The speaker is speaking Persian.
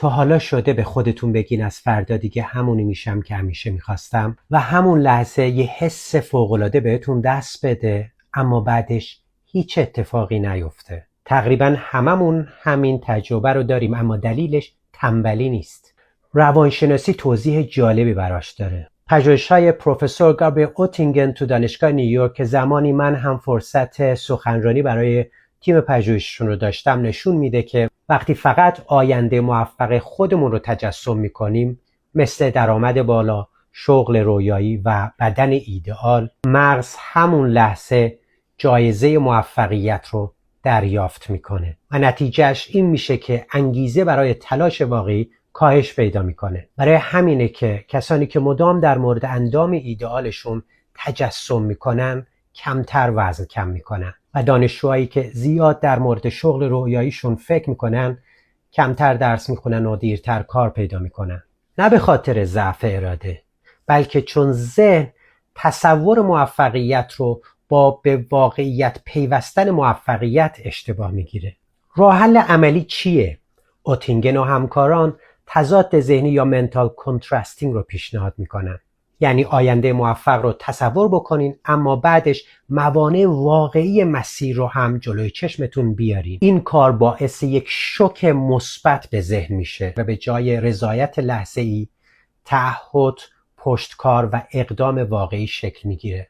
تا حالا شده به خودتون بگین از فردا دیگه همونی میشم که همیشه میخواستم و همون لحظه یه حس فوق‌العاده بهتون دست بده اما بعدش هیچ اتفاقی نیفته؟ تقریبا هممون همین تجربه رو داریم اما دلیلش تنبلی نیست. روانشناسی توضیح جالبی براش داره. پژوهش‌های پروفسور گابریل اوتینگن تو دانشگاه نیویورک که زمانی من هم فرصت سخنرانی برای تیم پژوهششون رو داشتم نشون میده که وقتی فقط آینده موفق خودمون رو تجسم میکنیم، مثل درآمد بالا، شغل رویایی و بدن ایدئال، مغز همون لحظه جایزه موفقیت رو دریافت میکنه و نتیجهش این میشه که انگیزه برای تلاش واقعی کاهش پیدا میکنه. برای همینه که کسانی که مدام در مورد اندام ایدئالشون تجسم میکنن کمتر وزن کم میکنن و دانشجوهایی که زیاد در مورد شغل رویاییشون فکر میکنن کمتر درس میخونن و دیرتر کار پیدا میکنن. نه به خاطر ضعف اراده، بلکه چون ذهن تصور موفقیت رو با به واقعیت پیوستن موفقیت اشتباه میگیره. راه حل عملی چیه؟ اوتینگن و همکاران تضاد ذهنی یا منتال کنترستینگ رو پیشنهاد میکنن. یعنی آینده موفق رو تصور بکنین اما بعدش موانع واقعی مسیر رو هم جلوی چشمتون بیارین. این کار باعث یک شوک مثبت به ذهن میشه و به جای رضایت لحظه‌ای، تعهد، پشتکار و اقدام واقعی شکل میگیره.